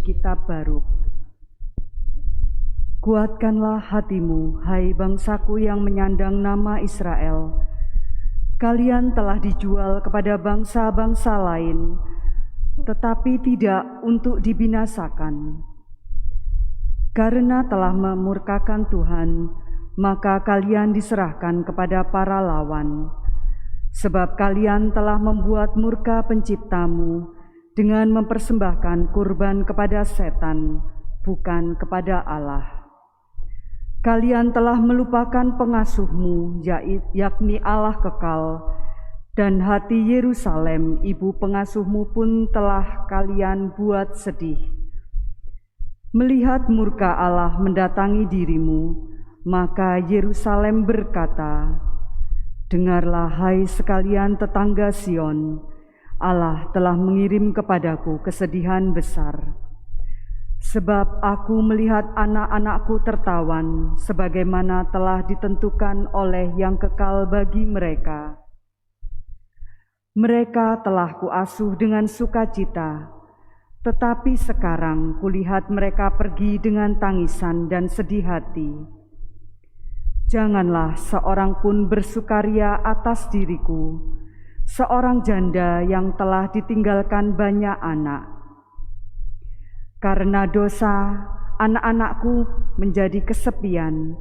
kitab Baruk. Kuatkanlah hatimu, hai bangsaku yang menyandang nama Israel. Kalian telah dijual kepada bangsa-bangsa lain, tetapi tidak untuk dibinasakan. Karena telah memurkakan Tuhan, maka kalian diserahkan kepada para lawan. Sebab kalian telah membuat murka penciptamu dengan mempersembahkan kurban kepada setan, bukan kepada Allah. Kalian telah melupakan pengasuhmu, yakni Allah kekal, dan hati Yerusalem, ibu pengasuhmu pun telah kalian buat sedih. Melihat murka Allah mendatangi dirimu, maka Yerusalem berkata, "Dengarlah hai sekalian tetangga Sion, Allah telah mengirim kepadaku kesedihan besar. Sebab aku melihat anak-anakku tertawan, sebagaimana telah ditentukan oleh yang kekal bagi mereka. Mereka telah kuasuh dengan sukacita, tetapi sekarang kulihat mereka pergi dengan tangisan dan sedih hati. Janganlah seorang pun bersukaria atas diriku, seorang janda yang telah ditinggalkan banyak anak. Karena dosa, anak-anakku menjadi kesepian,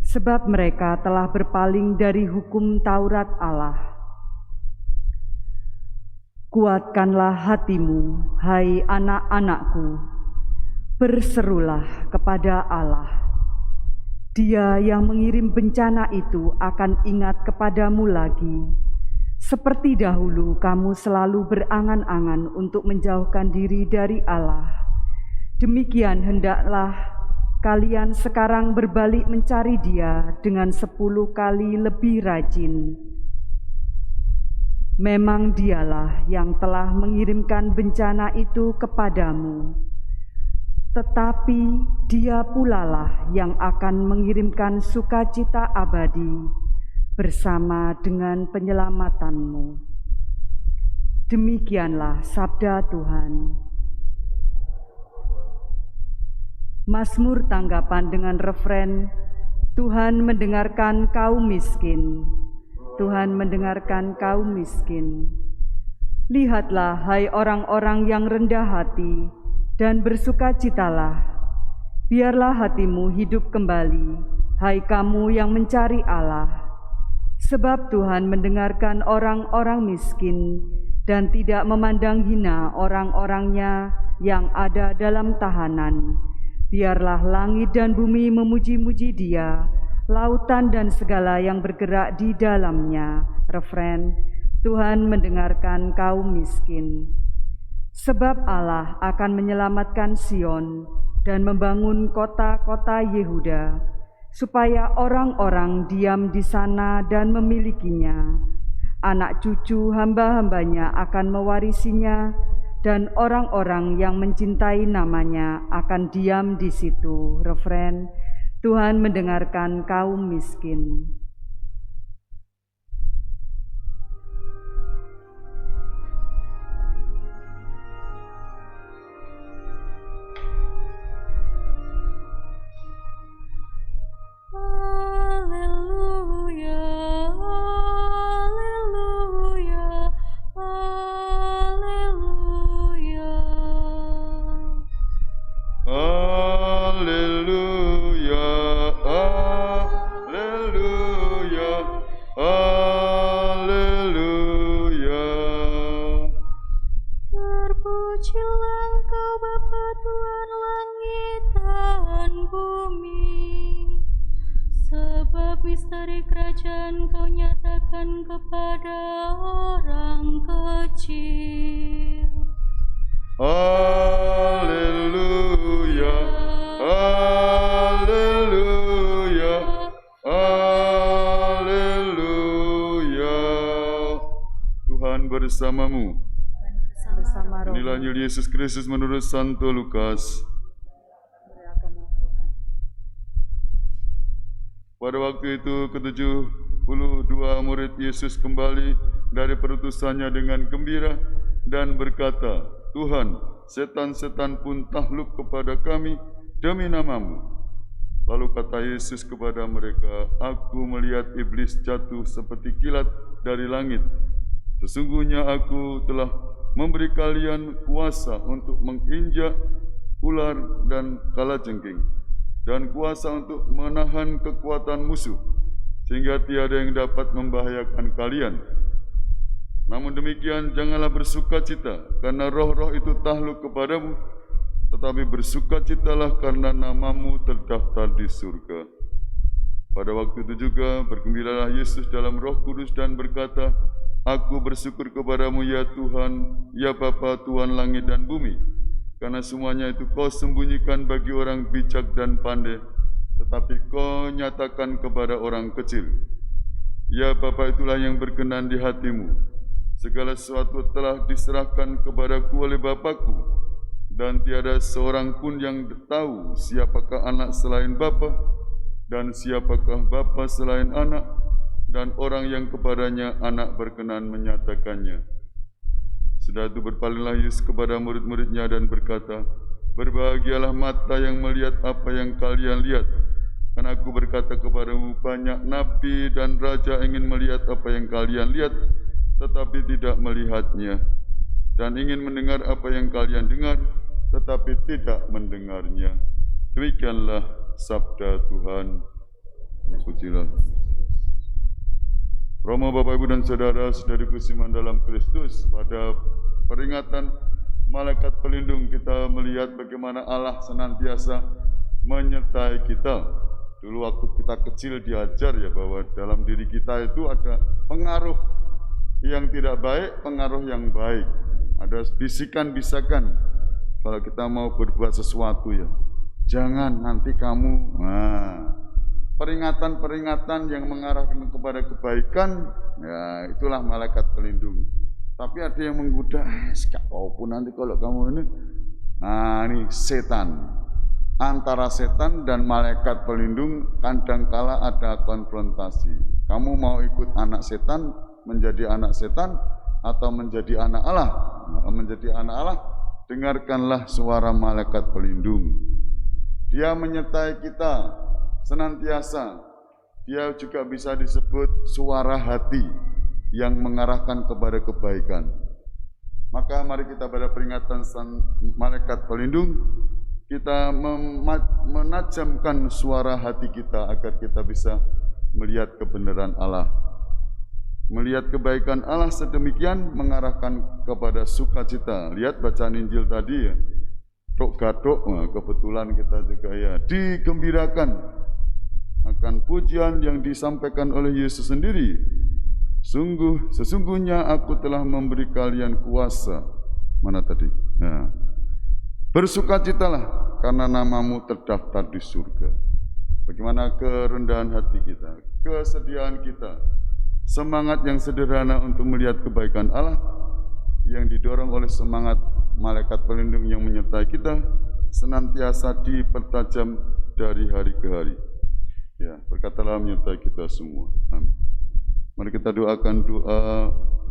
sebab mereka telah berpaling dari hukum Taurat Allah. Kuatkanlah hatimu, hai anak-anakku, berserulah kepada Allah. Dia yang mengirim bencana itu akan ingat kepadamu lagi. Seperti dahulu kamu selalu berangan-angan untuk menjauhkan diri dari Allah. Demikian hendaklah kalian sekarang berbalik mencari Dia dengan 10 kali lebih rajin. Memang Dialah yang telah mengirimkan bencana itu kepadamu. Tetapi Dia pulalah yang akan mengirimkan sukacita abadi bersama dengan penyelamatanmu." Demikianlah sabda Tuhan. Mazmur tanggapan dengan refren, "Tuhan mendengarkan kaum miskin, Tuhan mendengarkan kaum miskin." Lihatlah hai orang-orang yang rendah hati, dan bersukacitalah. Biarlah hatimu hidup kembali, hai kamu yang mencari Allah. Sebab Tuhan mendengarkan orang-orang miskin dan tidak memandang hina orang-orangnya yang ada dalam tahanan. Biarlah langit dan bumi memuji-muji Dia, lautan dan segala yang bergerak di dalamnya. Refren, Tuhan mendengarkan kaum miskin. Sebab Allah akan menyelamatkan Sion dan membangun kota-kota Yehuda, supaya orang-orang diam di sana dan memilikinya. Anak cucu hamba-hambanya akan mewarisinya, dan orang-orang yang mencintai namanya akan diam di situ. Refren, Tuhan mendengarkan kaum miskin. Misteri kerajaan Kau nyatakan kepada orang kecil. Haleluya, haleluya, haleluya. Tuhan bersamamu. Inilah Injil Yesus Kristus menurut Santo Lukas. Pada waktu itu ke-72 murid Yesus kembali dari perutusannya dengan gembira dan berkata, "Tuhan, setan-setan pun takluk kepada kami demi nama-Mu. Lalu kata Yesus kepada mereka, Aku melihat iblis jatuh seperti kilat dari langit. Sesungguhnya Aku telah memberi kalian kuasa untuk menginjak ular dan kalajengking, dan kuasa untuk menahan kekuatan musuh, sehingga tiada yang dapat membahayakan kalian. Namun demikian, janganlah bersukacita, karena roh-roh itu takluk kepadamu, tetapi bersukacitalah karena nama-Mu terdaftar di surga. Pada waktu itu juga bergembiralah Yesus dalam Roh Kudus dan berkata, Aku bersyukur kepadamu ya Tuhan, ya Bapa Tuhan langit dan bumi, karena semuanya itu Kau sembunyikan bagi orang bijak dan pandai, tetapi Kau nyatakan kepada orang kecil. Ya Bapa, itulah yang berkenan di hati-Mu. Segala sesuatu telah diserahkan kepadaku oleh Bapa-Ku, dan tiada seorang pun yang tahu siapakah anak selain Bapa, dan siapakah Bapa selain anak, dan orang yang kepadanya anak berkenan menyatakannya. Sudah itu berpalinglah Yesus kepada murid-muridnya dan berkata, Berbahagialah mata yang melihat apa yang kalian lihat, karena Aku berkata kepadamu, banyak nabi dan raja ingin melihat apa yang kalian lihat, tetapi tidak melihatnya, dan ingin mendengar apa yang kalian dengar, tetapi tidak mendengarnya. Demikianlah sabda Tuhan. Pujilah. Romo, Bapak, Ibu, dan Saudara, saudariku seiman dalam Kristus, pada peringatan Malaikat Pelindung kita melihat bagaimana Allah senantiasa menyertai kita. Dulu waktu kita kecil diajar ya bahwa dalam diri kita itu ada pengaruh yang tidak baik, pengaruh yang baik. Ada bisikan-bisikan kalau kita mau berbuat sesuatu ya, jangan nanti kamu. Peringatan-peringatan yang mengarahkan kepada kebaikan, ya itulah malaikat pelindung. Tapi ada yang menggoda, apapun nanti kalau kamu ini, ini setan. Antara setan dan malaikat pelindung kadangkala ada konfrontasi. Kamu mau ikut anak setan, menjadi anak setan, atau menjadi anak Allah? Menjadi anak Allah, dengarkanlah suara malaikat pelindung. Dia menyertai kita senantiasa. Dia juga bisa disebut suara hati yang mengarahkan kepada kebaikan. Maka mari kita pada peringatan malaikat pelindung, kita menajamkan suara hati kita agar kita bisa melihat kebenaran Allah, melihat kebaikan Allah sedemikian mengarahkan kepada sukacita. Lihat bacaan Injil tadi ya, tok gadok, kebetulan kita juga ya digembirakan akan pujian yang disampaikan oleh Yesus sendiri. Sesungguhnya Aku telah memberi kalian kuasa. Mana tadi? Nah, bersukacitalah karena nama-Mu terdaftar di surga. Bagaimana kerendahan hati kita, kesediaan kita, semangat yang sederhana untuk melihat kebaikan Allah yang didorong oleh semangat malaikat pelindung yang menyertai kita senantiasa dipertajam dari hari ke hari. Ya, berkatalah menyertai kita semua. Amin. Mari kita doakan doa